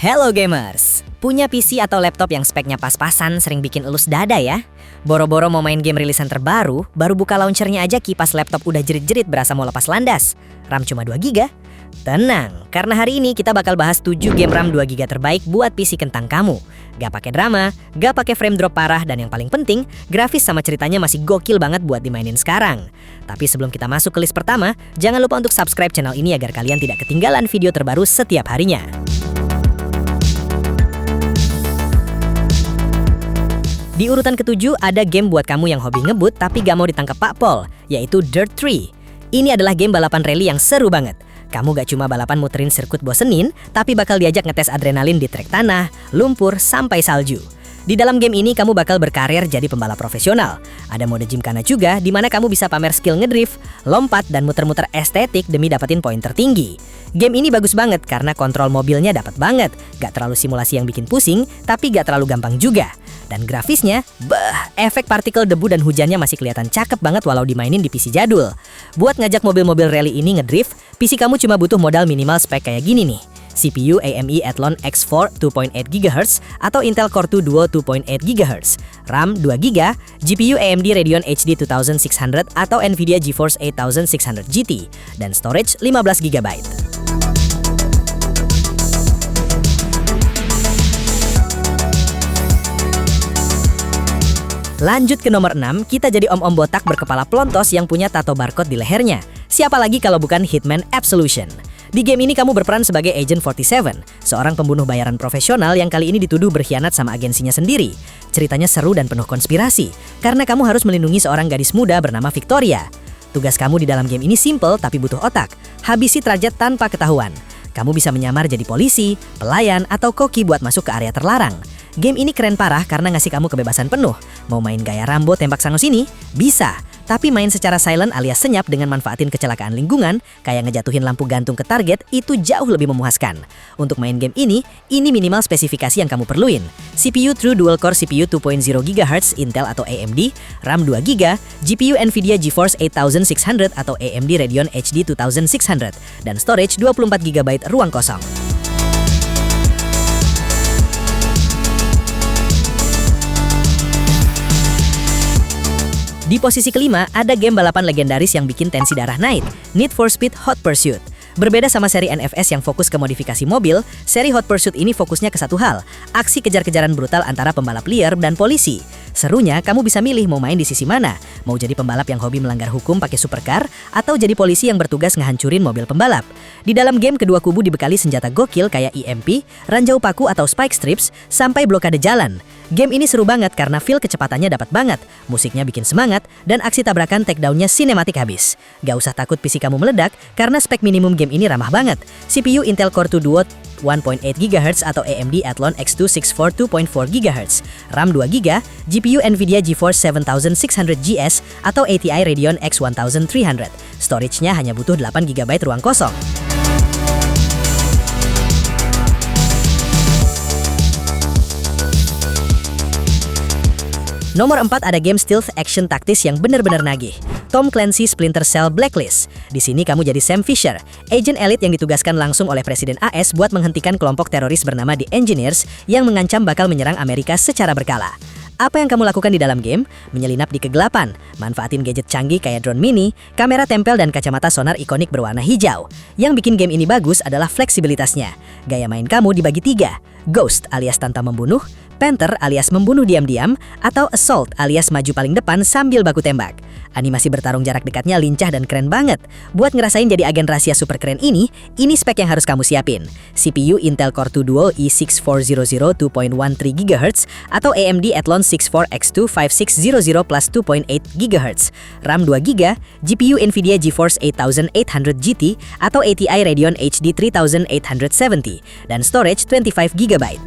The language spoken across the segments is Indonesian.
Hello gamers! Punya PC atau laptop yang speknya pas-pasan sering bikin elus dada ya? Boro-boro mau main game rilisan terbaru, baru buka launchernya aja kipas laptop udah jerit-jerit berasa mau lepas landas. RAM cuma 2GB? Tenang, karena hari ini kita bakal bahas 7 game RAM 2GB terbaik buat PC kentang kamu. Gak pakai drama, gak pakai frame drop parah, dan yang paling penting, grafis sama ceritanya masih gokil banget buat dimainin sekarang. Tapi sebelum kita masuk ke list pertama, jangan lupa untuk subscribe channel ini agar kalian tidak ketinggalan video terbaru setiap harinya. Di urutan ke-7 ada game buat kamu yang hobi ngebut tapi gak mau ditangkap Pak Pol, yaitu Dirt 3. Ini adalah game balapan rally yang seru banget. Kamu gak cuma balapan muterin sirkuit bosenin, tapi bakal diajak ngetes adrenalin di trek tanah, lumpur, sampai salju. Di dalam game ini kamu bakal berkarir jadi pembalap profesional. Ada mode gymkhana juga di mana kamu bisa pamer skill ngedrift, lompat, dan muter-muter estetik demi dapetin poin tertinggi. Game ini bagus banget karena kontrol mobilnya dapat banget. Gak terlalu simulasi yang bikin pusing, tapi gak terlalu gampang juga. Dan grafisnya, efek partikel debu dan hujannya masih kelihatan cakep banget walau dimainin di PC jadul. Buat ngajak mobil-mobil rally ini ngedrift, PC kamu cuma butuh modal minimal spek kayak gini nih. CPU AMD Athlon X4 2.8GHz atau Intel Core 2 Duo 2.8GHz, RAM 2GB, GPU AMD Radeon HD 2600 atau Nvidia GeForce 8600 GT, dan storage 15GB. Lanjut ke nomor 6, kita jadi om-om botak berkepala plontos yang punya tato barcode di lehernya. Siapa lagi kalau bukan Hitman Absolution? Di game ini kamu berperan sebagai Agent 47, seorang pembunuh bayaran profesional yang kali ini dituduh berkhianat sama agensinya sendiri. Ceritanya seru dan penuh konspirasi, karena kamu harus melindungi seorang gadis muda bernama Victoria. Tugas kamu di dalam game ini simple tapi butuh otak. Habisi target tanpa ketahuan. Kamu bisa menyamar jadi polisi, pelayan, atau koki buat masuk ke area terlarang. Game ini keren parah karena ngasih kamu kebebasan penuh. Mau main gaya Rambo tembak sana sini? Bisa. Tapi main secara silent alias senyap dengan manfaatin kecelakaan lingkungan, kayak ngejatuhin lampu gantung ke target, itu jauh lebih memuaskan. Untuk main game ini minimal spesifikasi yang kamu perluin. CPU True Dual Core CPU 2.0GHz Intel atau AMD, RAM 2GB, GPU Nvidia GeForce 8600 atau AMD Radeon HD 2600, dan storage 24GB ruang kosong. Di posisi kelima, ada game balapan legendaris yang bikin tensi darah naik, Need for Speed Hot Pursuit. Berbeda sama seri NFS yang fokus ke modifikasi mobil, seri Hot Pursuit ini fokusnya ke satu hal, aksi kejar-kejaran brutal antara pembalap liar dan polisi. Serunya, kamu bisa milih mau main di sisi mana, mau jadi pembalap yang hobi melanggar hukum pakai supercar, atau jadi polisi yang bertugas ngehancurin mobil pembalap. Di dalam game, kedua kubu dibekali senjata gokil kayak EMP, ranjau paku atau spike strips, sampai blokade jalan. Game ini seru banget karena feel kecepatannya dapat banget, musiknya bikin semangat, dan aksi tabrakan takedown-nya sinematik habis. Gak usah takut PC kamu meledak, karena spek minimum game ini ramah banget. CPU Intel Core 2 Duo 1.8GHz atau AMD Athlon X2 64 2.4GHz, RAM 2GB, GPU Nvidia GeForce 7600GS atau ATI Radeon X 1300. Storage-nya hanya butuh 8GB ruang kosong. Nomor 4 ada game stealth action taktis yang benar-benar nagih, Tom Clancy Splinter Cell Blacklist. Di sini kamu jadi Sam Fisher, agent elit yang ditugaskan langsung oleh Presiden AS buat menghentikan kelompok teroris bernama The Engineers yang mengancam bakal menyerang Amerika secara berkala. Apa yang kamu lakukan di dalam game? Menyelinap di kegelapan, manfaatin gadget canggih kayak drone mini, kamera tempel, dan kacamata sonar ikonik berwarna hijau. Yang bikin game ini bagus adalah fleksibilitasnya. Gaya main kamu dibagi 3, Ghost alias tanpa membunuh, Panther alias membunuh diam-diam, atau Assault alias maju paling depan sambil baku tembak. Animasi bertarung jarak dekatnya lincah dan keren banget. Buat ngerasain jadi agen rahasia super keren ini spek yang harus kamu siapin. CPU Intel Core 2 Duo i6400 2.13GHz atau AMD Athlon 64X2 5600 plus 2.8GHz, RAM 2GB, GPU Nvidia GeForce 8800 GT atau ATI Radeon HD 3870, dan storage 25GB.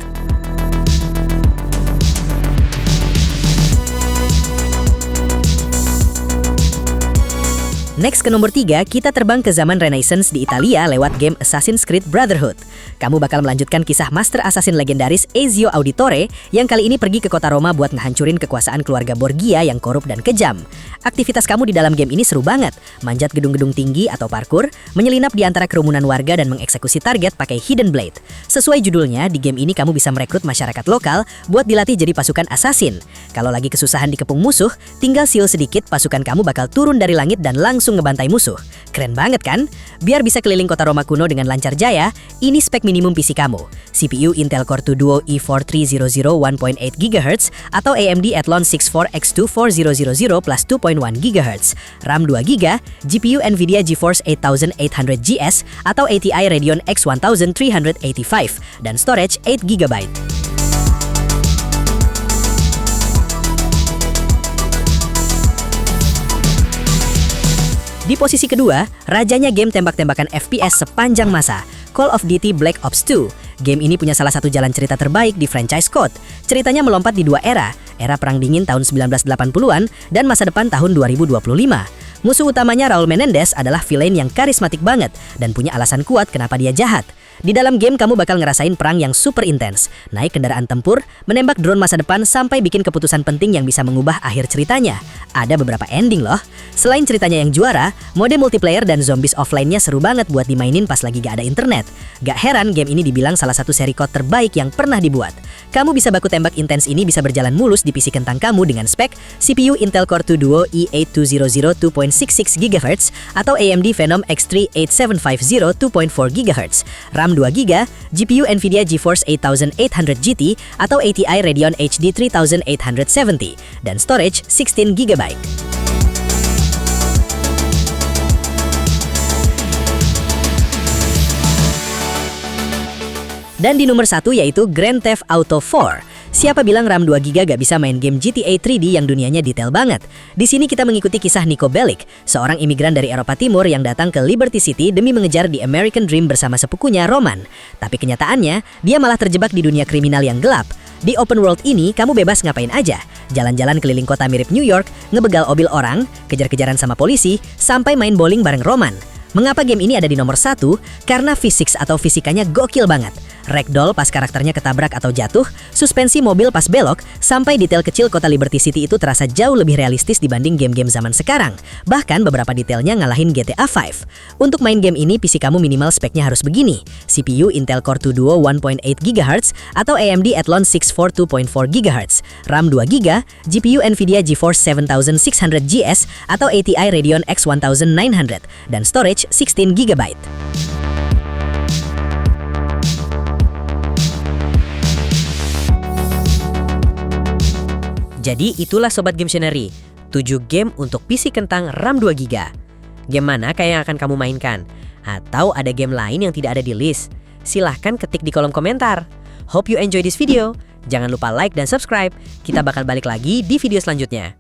Next ke nomor 3, kita terbang ke zaman Renaissance di Italia lewat game Assassin's Creed Brotherhood. Kamu bakal melanjutkan kisah Master Assassin legendaris Ezio Auditore yang kali ini pergi ke kota Roma buat ngehancurin kekuasaan keluarga Borgia yang korup dan kejam. Aktivitas kamu di dalam game ini seru banget, manjat gedung-gedung tinggi atau parkur, menyelinap di antara kerumunan warga dan mengeksekusi target pakai Hidden Blade. Sesuai judulnya, di game ini kamu bisa merekrut masyarakat lokal buat dilatih jadi pasukan assassin. Kalau lagi kesusahan dikepung musuh, tinggal siul sedikit, pasukan kamu bakal turun dari langit dan langsung ngebantai musuh. Keren banget kan? Biar bisa keliling kota Roma kuno dengan lancar jaya, ini spek minimum PC kamu. CPU Intel Core 2 Duo i4 3000 1.8 GHz atau AMD Athlon 64X2 4000 plus 2.1 GHz, RAM 2GB, GPU Nvidia GeForce 8800 GS atau ATI Radeon X 1385 dan storage 8GB. Di posisi kedua, rajanya game tembak-tembakan FPS sepanjang masa, Call of Duty Black Ops 2. Game ini punya salah satu jalan cerita terbaik di franchise COD. Ceritanya melompat di dua era Perang Dingin tahun 1980-an dan masa depan tahun 2025. Musuh utamanya Raul Menendez adalah villain yang karismatik banget dan punya alasan kuat kenapa dia jahat. Di dalam game kamu bakal ngerasain perang yang super intens, naik kendaraan tempur, menembak drone masa depan sampai bikin keputusan penting yang bisa mengubah akhir ceritanya. Ada beberapa ending loh. Selain ceritanya yang juara, mode multiplayer dan zombies offline-nya seru banget buat dimainin pas lagi gak ada internet. Gak heran game ini dibilang salah satu seri COD terbaik yang pernah dibuat. Kamu bisa baku tembak intens ini bisa berjalan mulus di PC kentang kamu dengan spek CPU Intel Core 2 Duo i8 200 2.66 GHz atau AMD Phenom X3 8750 2.4 GHz, RAM 2GB, GPU Nvidia GeForce 8800 GT atau ATI Radeon HD 3870 dan storage 16GB. Dan di nomor 1 yaitu Grand Theft Auto 4. Siapa bilang RAM 2GB gak bisa main game GTA 3D yang dunianya detail banget? Di sini kita mengikuti kisah Niko Bellic, seorang imigran dari Eropa Timur yang datang ke Liberty City demi mengejar The American Dream bersama sepupunya Roman. Tapi kenyataannya, dia malah terjebak di dunia kriminal yang gelap. Di open world ini, kamu bebas ngapain aja. Jalan-jalan keliling kota mirip New York, ngebegal mobil orang, kejar-kejaran sama polisi, sampai main bowling bareng Roman. Mengapa game ini ada di nomor 1? Karena fisikanya gokil banget. Ragdoll pas karakternya ketabrak atau jatuh, suspensi mobil pas belok, sampai detail kecil kota Liberty City itu terasa jauh lebih realistis dibanding game-game zaman sekarang. Bahkan beberapa detailnya ngalahin GTA 5. Untuk main game ini, PC kamu minimal speknya harus begini. CPU Intel Core 2 Duo 1.8 GHz atau AMD Athlon 64 2.4 GHz, RAM 2GB, GPU Nvidia GeForce 7600 GS atau ATI Radeon X 1900 dan storage 16GB. Jadi itulah Sobat Gametionary, 7 game untuk PC kentang RAM 2GB. Game mana yang akan kamu mainkan? Atau ada game lain yang tidak ada di list? Silahkan ketik di kolom komentar. Hope you enjoy this video. Jangan lupa like dan subscribe. Kita bakal balik lagi di video selanjutnya.